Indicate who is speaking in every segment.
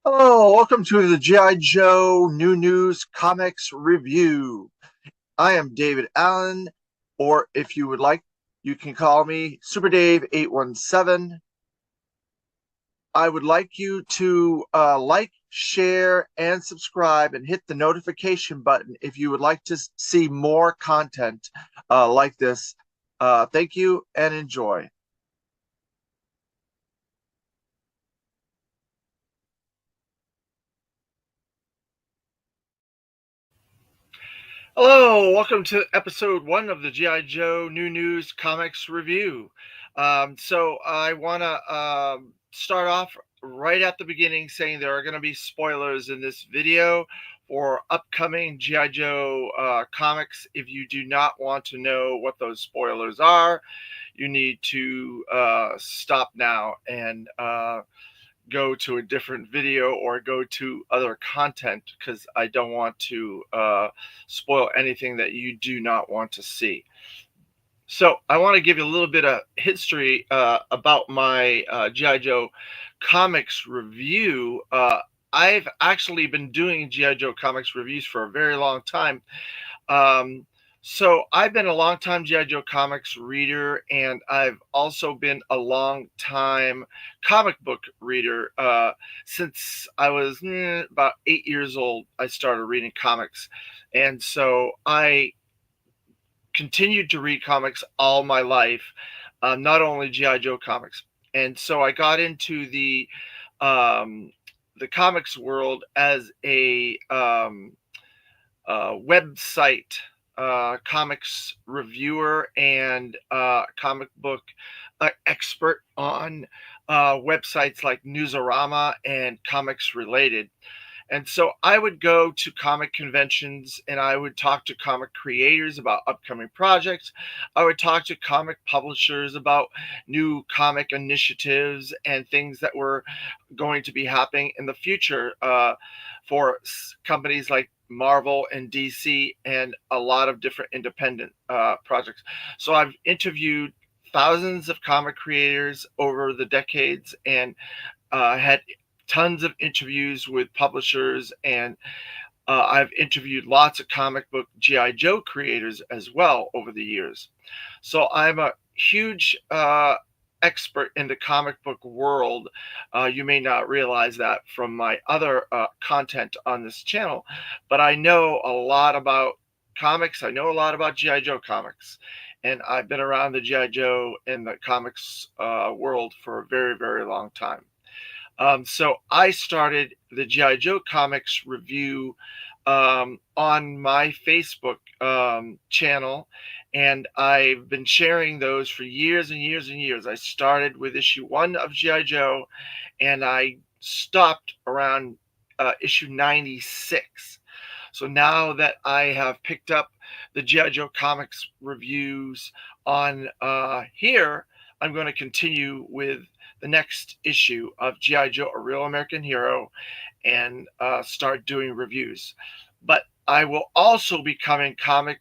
Speaker 1: Hello, welcome to the G.I. Joe New News Comics Review. I am David Allen, or if you would like, you can call me Super Dave 817. I would like you to like, share, and subscribe and hit the notification button if you would like to see more content like this. Thank you and enjoy. Hello, welcome to episode 1 of the G.I. Joe New News Comics Review. So I want to start off right at the beginning saying there are going to be spoilers in this video for upcoming G.I. Joe comics. If you do not want to know what those spoilers are, you need to stop now and go to a different video or go to other content because I don't want to spoil anything that you do not want to see. So I want to give you a little bit of history about my G.I. Joe comics review. I've actually been doing G.I. Joe comics reviews for a very long time. Um, so I've been a long time GI Joe comics reader, and I've also been a long time comic book reader. Since I was about 8 years old, I started reading comics, and so I continued to read comics all my life, not only GI Joe comics. And so I got into um, the comics world as a website comics reviewer and comic book expert on websites like Newsarama and Comics Related. And so I would go to comic conventions and I would talk to comic creators about upcoming projects. I would talk to comic publishers about new comic initiatives and things that were going to be happening in the future for companies like Marvel and DC and a lot of different independent projects. So I've interviewed thousands of comic creators over the decades and had tons of interviews with publishers, and I've interviewed lots of comic book GI Joe creators as well over the years. So I'm a huge expert in the comic book world. You may not realize that from my other content on this channel, but I know a lot about comics. I know a lot about GI Joe comics, and I've been around the GI Joe and the comics world for a very, very long time. So I started the GI Joe comics review on my Facebook channel, and I've been sharing those for years and years and years. I started with issue 1 of GI Joe, and I stopped around issue 96. So now that I have picked up the GI Joe comics reviews on here, I'm going to continue with the next issue of GI Joe: A Real American Hero and start doing reviews. But I will also be covering comic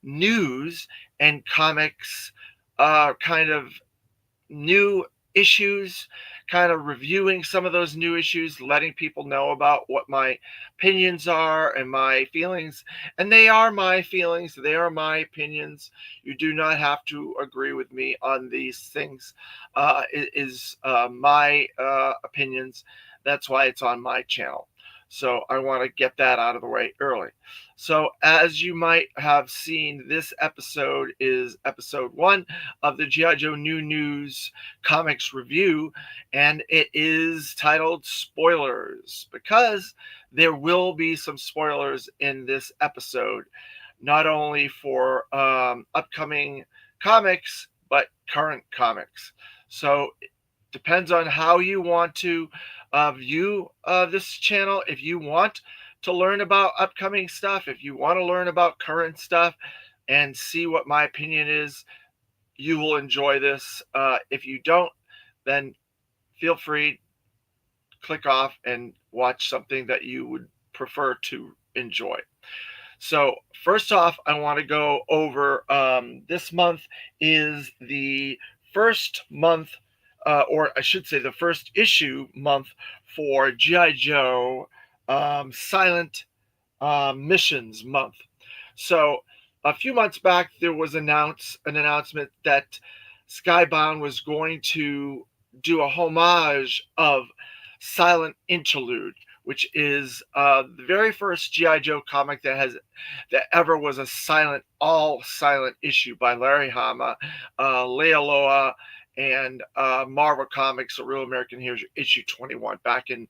Speaker 1: news and comics kind of new issues, kind of reviewing some of those new issues, letting people know about what my opinions are and my feelings. And they are my feelings, they are my opinions. You do not have to agree with me on these things. It is my opinions. That's why it's on my channel. So I want to get that out of the way early. So, as you might have seen, this episode is episode 1 of the G.I. Joe New News Comics Review, and it is titled Spoilers because there will be some spoilers in this episode, not only for upcoming comics, but current comics. So, it depends on how you want to view this channel. If you want to learn about upcoming stuff, if you want to learn about current stuff and see what my opinion is, you will enjoy this. If you don't, then feel free, click off and watch something that you would prefer to enjoy. So, first off, I want to go over this month is the first month or I should say, the first issue month for G.I. Joe Silent Missions month. So a few months back, there was an announcement that Skybound was going to do a homage of Silent Interlude, which is the very first GI Joe comic that ever was a all silent issue by Larry Hama, Lealoa, and Marvel Comics, A Real American Heroes, issue 21, back in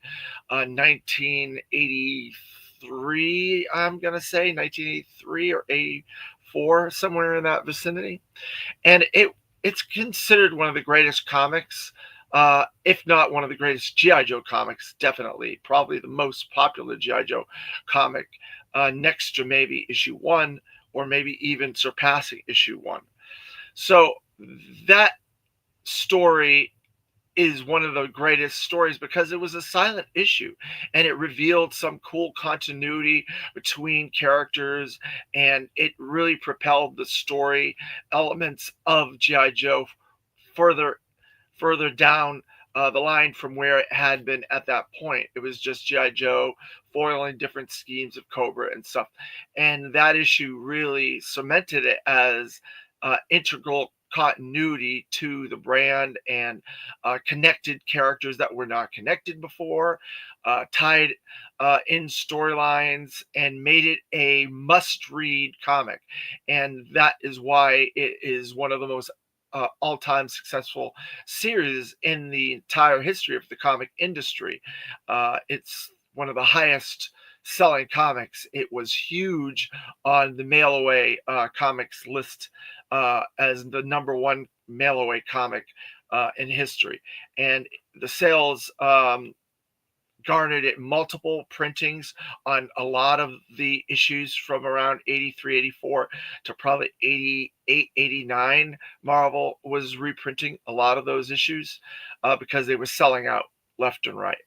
Speaker 1: 1983. I'm gonna say 1983 or 84, somewhere in that vicinity, and it's considered one of the greatest comics, if not one of the greatest GI Joe comics. Definitely, probably the most popular GI Joe comic, next to maybe issue 1, or maybe even surpassing issue 1. So that story is one of the greatest stories because it was a silent issue, and it revealed some cool continuity between characters, and it really propelled the story elements of GI Joe further down the line from where it had been at that point. It was just GI Joe foiling different schemes of Cobra and stuff, and that issue really cemented it as integral continuity to the brand, and connected characters that were not connected before, tied in storylines, and made it a must-read comic. And that is why it is one of the most all-time successful series in the entire history of the comic industry. It's one of the highest selling comics. It was huge on the mail away comics list, as the number one mail away comic in history. And the sales garnered it multiple printings on a lot of the issues from around 83, 84 to probably 88, 89. Marvel was reprinting a lot of those issues because they were selling out left and right.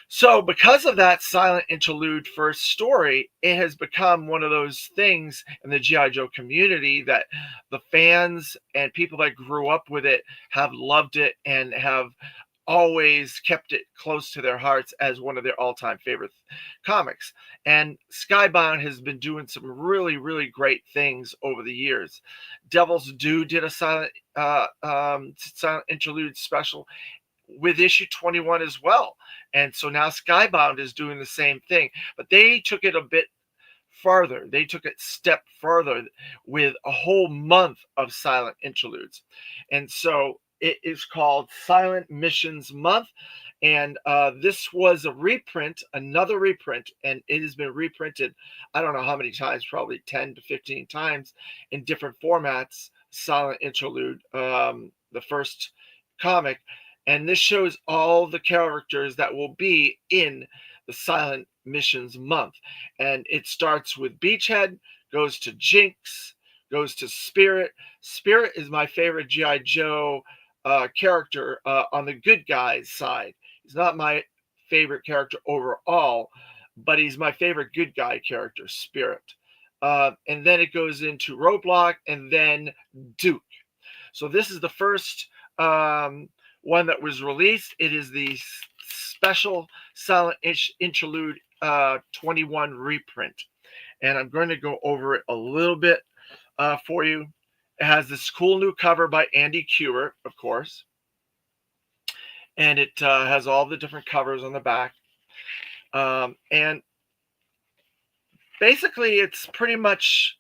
Speaker 1: So, because of that silent interlude first story, it has become one of those things in the G.I. Joe community that the fans and people that grew up with it have loved it, and have always kept it close to their hearts as one of their all-time favorite comics. And Skybound has been doing some really, really great things over the years. Devil's Due did a silent interlude special with issue 21 as well. And so now Skybound is doing the same thing, but they took it a bit farther. They took it step further with a whole month of silent interludes. And so it is called Silent Missions Month. And this was a reprint, another reprint, and it has been reprinted, I don't know how many times, probably 10 to 15 times in different formats. Silent Interlude, the first comic. And this shows all the characters that will be in the Silent Missions month. And it starts with Beachhead, goes to Jinx, goes to Spirit. Spirit is my favorite G.I. Joe character on the good guys side. He's not my favorite character overall, but he's my favorite good guy character, Spirit. And then it goes into Roadblock, and then Duke. So this is the first one that was released. It is the special Silent Interlude 21 reprint. And I'm going to go over it a little bit for you. It has this cool new cover by Andy Kubert, of course. And it has all the different covers on the back. And basically, it's pretty much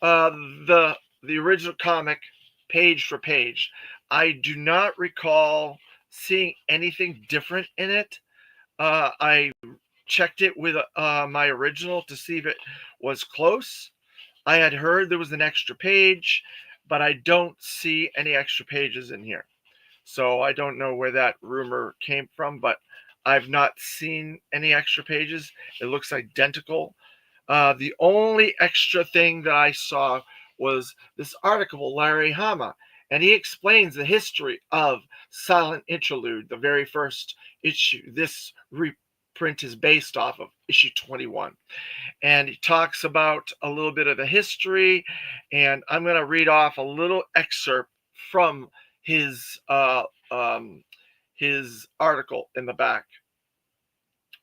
Speaker 1: the original comic page for page. I do not recall seeing anything different in it. I checked it with my original to see if it was close. I had heard there was an extra page, but I don't see any extra pages in here. So I don't know where that rumor came from, but I've not seen any extra pages. It looks identical. The only extra thing that I saw was this article, Larry Hama, and he explains the history of Silent Interlude, the very first issue. This reprint is based off of issue 21. And he talks about a little bit of the history, and I'm going to read off a little excerpt from his his article in the back.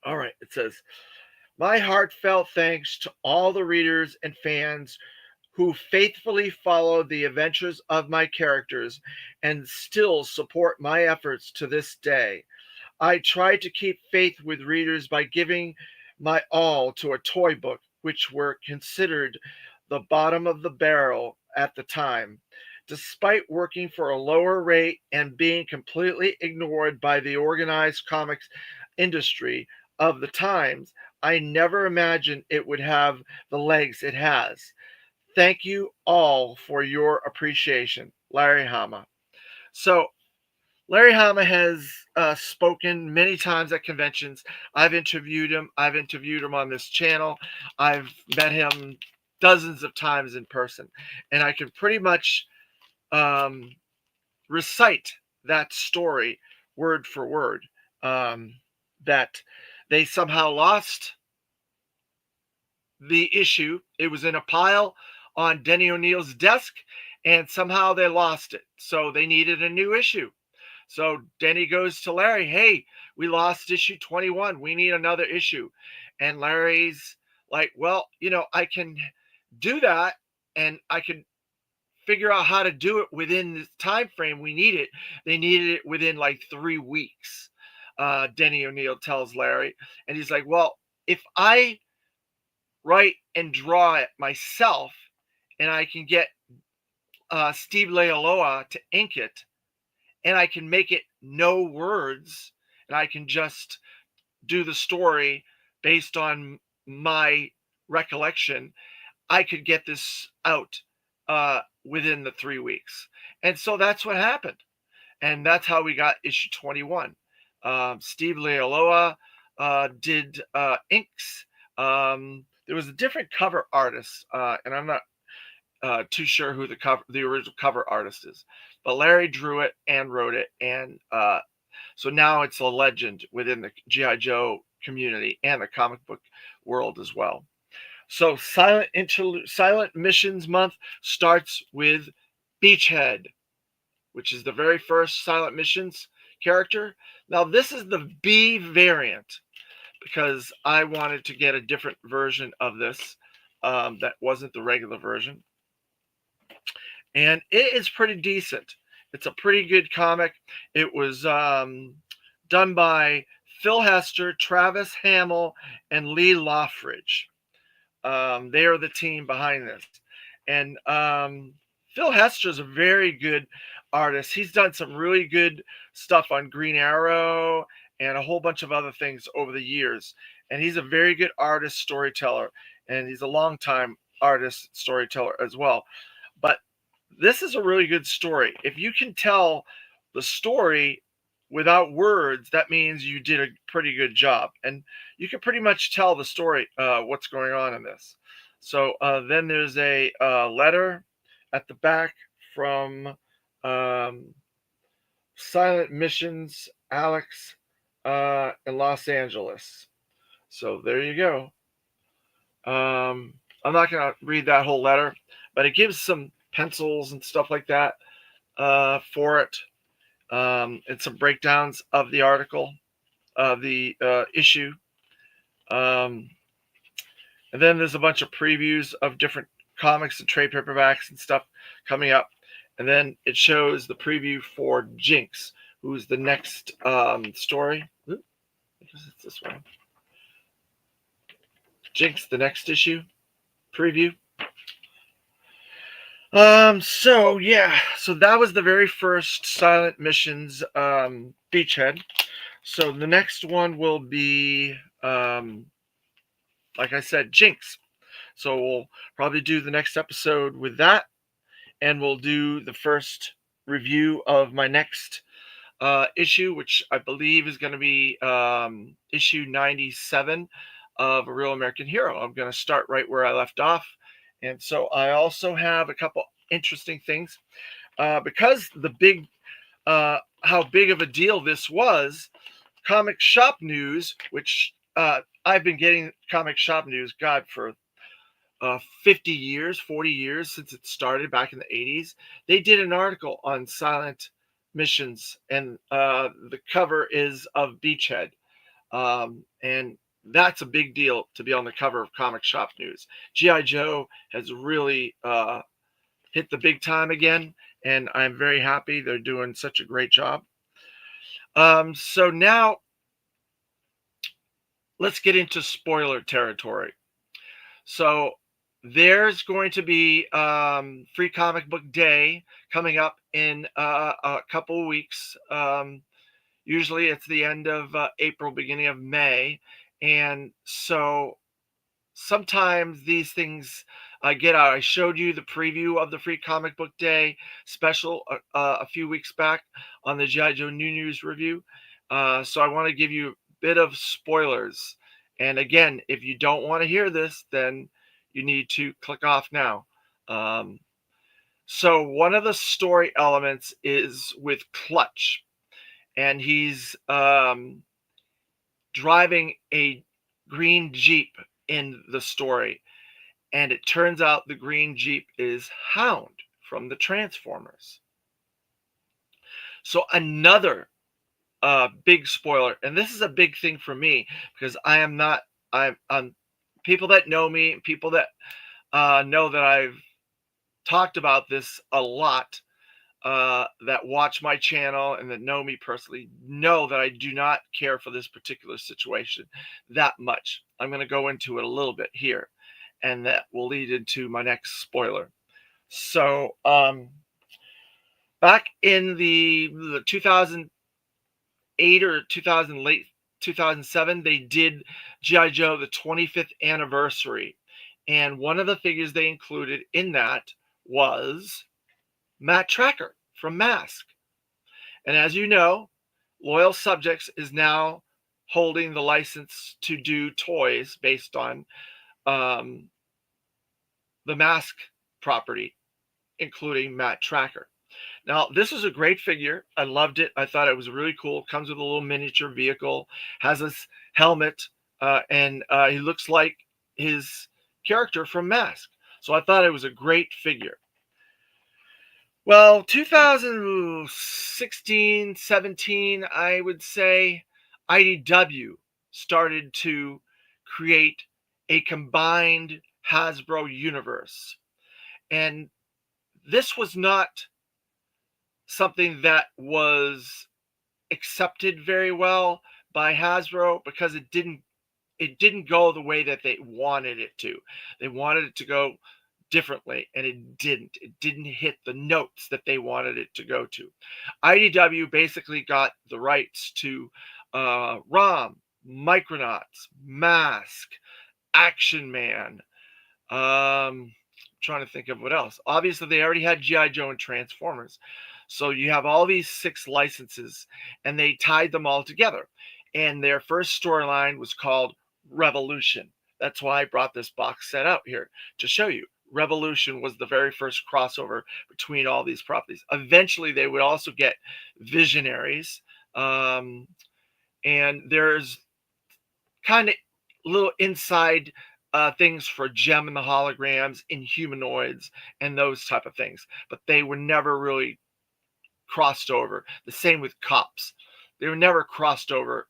Speaker 1: All right, it says, my heartfelt thanks to all the readers and fans who faithfully follow the adventures of my characters and still support my efforts to this day. I try to keep faith with readers by giving my all to a toy book, which were considered the bottom of the barrel at the time. Despite working for a lower rate and being completely ignored by the organized comics industry of the times, I never imagined it would have the legs it has. Thank you all for your appreciation. Larry Hama. So, Larry Hama has spoken many times at conventions. I've interviewed him. I've interviewed him on this channel. I've met him dozens of times in person. And I can pretty much recite that story word for word, that they somehow lost the issue. It was in a pile on Denny O'Neil's desk, and somehow they lost it. So they needed a new issue. So Denny goes to Larry, hey, we lost issue 21. We need another issue. And Larry's like, well, I can do that, and I can figure out how to do it within the time frame we need it. They needed it within like 3 weeks. Denny O'Neil tells Larry, and he's like, well, if I write and draw it myself, and I can get Steve Leialoha to ink it, and I can make it no words, and I can just do the story based on my recollection, I could get this out within the 3 weeks. And so that's what happened. And that's how we got issue 21. Steve Leialoha did inks. There was a different cover artist, and I'm not too sure who the original cover artist is, but Larry drew it and wrote it, and so now it's a legend within the G.I. Joe community and the comic book world as well. So Silent Missions Month starts with Beachhead, which is the very first Silent Missions character. Now this is the B variant, because I wanted to get a different version of this that wasn't the regular version. And it is pretty decent. It's a pretty good comic. It was done by Phil Hester, Travis Hamill, and Lee Loffridge. They are the team behind this. And Phil Hester is a very good artist. He's done some really good stuff on Green Arrow and a whole bunch of other things over the years. And he's a very good artist, storyteller, and he's a longtime artist, storyteller as well. But this is a really good story. If you can tell the story without words, that means you did a pretty good job. And you can pretty much tell the story, what's going on in this. So then there's a letter at the back from Silent Missions Alex in Los Angeles. So there you go. I'm not going to read that whole letter, but it gives some pencils and stuff like that for it, and some breakdowns of the article, the issue. And then there's a bunch of previews of different comics and trade paperbacks and stuff coming up. And then it shows the preview for Jinx, who's the next story. I guess it's this one. Jinx, the next issue preview. So that was the very first Silent Missions Beachhead. So the next one will be, like I said, Jinx. So we'll probably do the next episode with that, and we'll do the first review of my next issue, which I believe is going to be issue 97 of A Real American Hero. I'm going to start right where I left off. And so I also have a couple interesting things because how big of a deal this was. Comic Shop News, which I've been getting Comic Shop News, God, for 40 years since it started back in the 80s. They did an article on Silent missions, and the cover is of Beachhead. And that's a big deal to be on the cover of Comic Shop News. G.I. Joe has really hit the big time again, and I'm very happy. They're doing such a great job. So now let's get into spoiler territory. So there's going to be Free Comic Book Day coming up in a couple of weeks. Usually it's the end of April, beginning of May. And so sometimes these things get out. I showed you the preview of the Free Comic Book Day special a few weeks back on the G.I. Joe New News review. So I want to give you a bit of spoilers. And again, if you don't want to hear this, then you need to click off now. So one of the story elements is with Clutch, and he's driving a green Jeep in the story. And it turns out the green Jeep is Hound from the Transformers. So another big spoiler, and this is a big thing for me because I'm people that know me, people that know that I've talked about this a lot, that watch my channel and that know me personally, know that I do not care for this particular situation that much. I'm going to go into it a little bit here, and that will lead into my next spoiler. So, back in the 2008 or 2000 late 2007, they did G.I. Joe the 25th anniversary, and one of the figures they included in that was Matt Tracker from Mask. And as you know, Loyal Subjects is now holding the license to do toys based on the Mask property, including Matt Tracker. Now, this is a great figure. I loved it. I thought it was really cool. Comes with a little miniature vehicle, has this helmet, and he looks like his character from Mask. So I thought it was a great figure. Well, 2016, 17, I would say IDW started to create a combined Hasbro universe. And this was not something that was accepted very well by Hasbro because it didn't go the way that they wanted it to. They wanted it to go differently, and it didn't hit the notes that they wanted it to go to. IDW basically got the rights to ROM, Micronauts, Mask, Action Man, trying to think of what else. Obviously they already had GI Joe and Transformers, so you have all these 6 licenses, and they tied them all together, and their first storyline was called Revolution. That's why I brought this box set out here to show you. Revolution was the very first crossover between all these properties. Eventually, they would also get Visionaries, and there's kind of little inside things for Gem and the Holograms, Inhumanoids, and those type of things. But they were never really crossed over. The same with Cops. They were never crossed over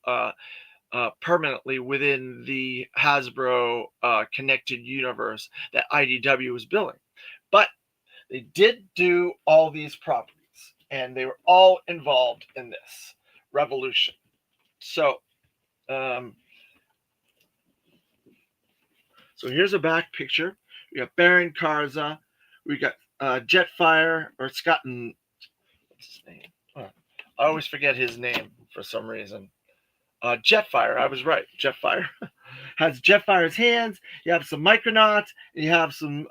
Speaker 1: permanently within the Hasbro connected universe that IDW was building. But they did do all these properties, and they were all involved in this revolution. So, so here's a back picture. We got Baron Karza. We got Jetfire, or Scott. What's his name? Oh, I always forget his name for some reason. Jetfire. I was right. Jetfire has Jetfire's hands. You have some Micronauts. And you have some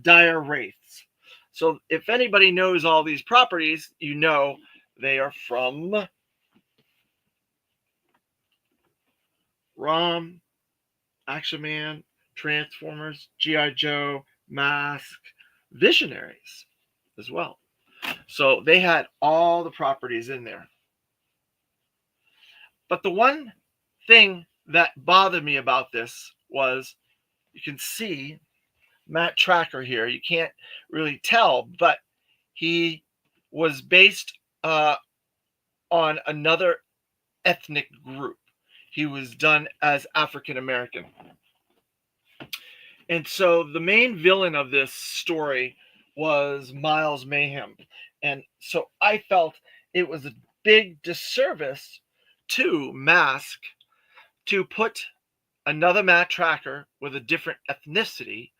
Speaker 1: Dire Wraiths. So if anybody knows all these properties, you know they are from ROM, Action Man, Transformers, G.I. Joe, Mask, Visionaries as well. So they had all the properties in there. But the one thing that bothered me about this was, you can see Matt Tracker here. You can't really tell, but he was based on another ethnic group. He was done as African American. And so the main villain of this story was Miles Mayhem. And so I felt it was a big disservice to Mask to put another Matt Tracker with a different ethnicity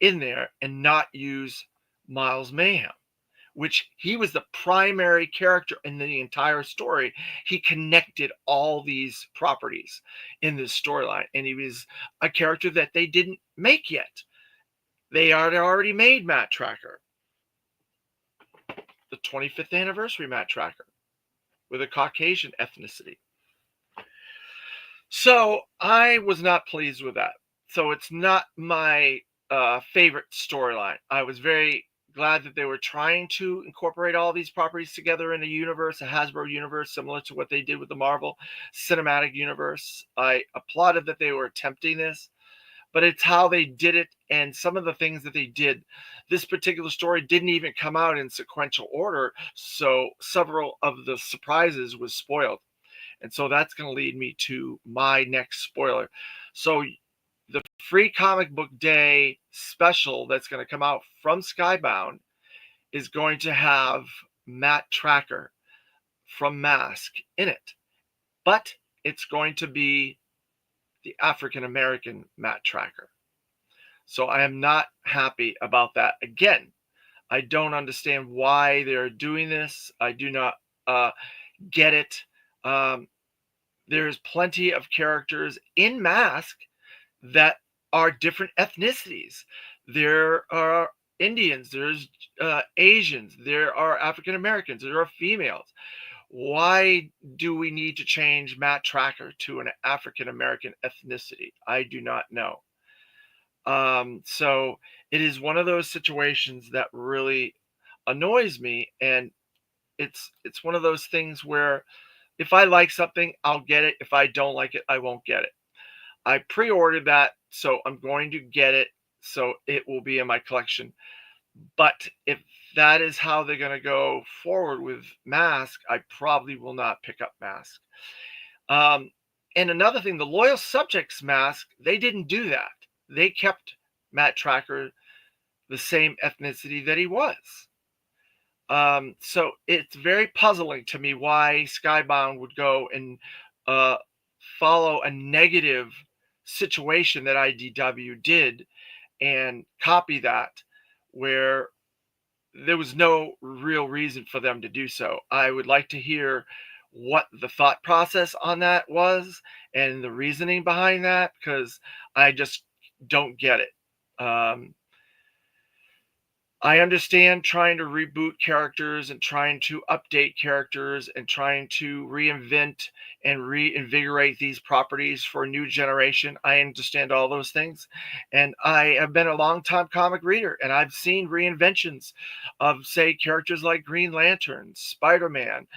Speaker 1: in there and not use Miles Mayhem, which he was the primary character in the entire story. He connected all these properties in this storyline, and he was a character that they didn't make yet. They had already made Matt Tracker, the 25th anniversary Matt Tracker, with a Caucasian ethnicity. So I was not pleased with that. So it's not my favorite storyline. I was very glad that they were trying to incorporate all these properties together in a universe, a Hasbro universe, similar to what they did with the Marvel Cinematic Universe. I applauded that they were attempting this, but it's how they did it and some of the things that they did. This particular story didn't even come out in sequential order, so several of the surprises was spoiled. And so that's going to lead me to my next spoiler. So the free comic book day special that's going to come out from Skybound is going to have Matt Tracker from Mask in it, but it's going to be the African American Matt Tracker. So I am not happy about that. Again, I don't understand why they're doing this. I do not get it. There's plenty of characters in Mask that are different ethnicities. There are Indians, there's Asians, there are African Americans, there are females. Why do we need to change Matt Tracker to an African American ethnicity? I do not know. So it is one of those situations that really annoys me, and it's one of those things where if I like something, I'll get it. If I don't like it, I won't get it. I pre-ordered that, so I'm going to get it, so it will be in my collection. But if that is how they're going to go forward with Mask, I probably will not pick up Mask. And another thing, the Loyal Subjects Mask, they didn't do that. They kept Matt Tracker the same ethnicity that he was. So it's very puzzling to me why Skybound would go and follow a negative situation that IDW did and copy that where there was no real reason for them to do so. I would like to hear what the thought process on that was and the reasoning behind that, because I just don't get it. I understand trying to reboot characters and trying to update characters and trying to reinvent and reinvigorate these properties for a new generation. I understand all those things. And I have been a long-time comic reader, and I've seen reinventions of, say, characters like Green Lantern, Spider-Man,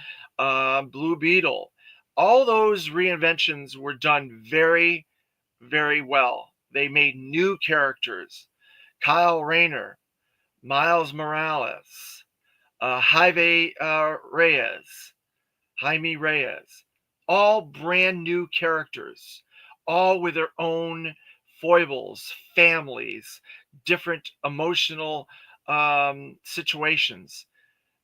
Speaker 1: Blue Beetle. All those reinventions were done very, very well. They made new characters. Kyle Rayner, Miles Morales, Jaime Reyes, all brand new characters, all with their own foibles, families, different emotional situations.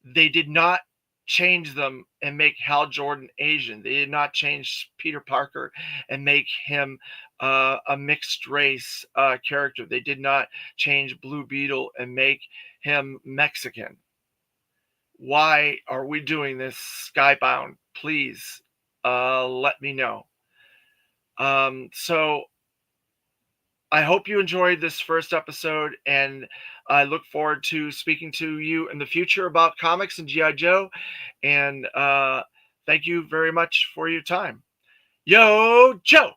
Speaker 1: They did not change them and make Hal Jordan Asian. They did not change Peter Parker and make him a mixed race character. They did not change Blue Beetle and make him Mexican. Why are we doing this, Skybound? Please let me know. So I hope you enjoyed this first episode, and I look forward to speaking to you in the future about comics and G.I. Joe. And thank you very much for your time. Yo, Joe!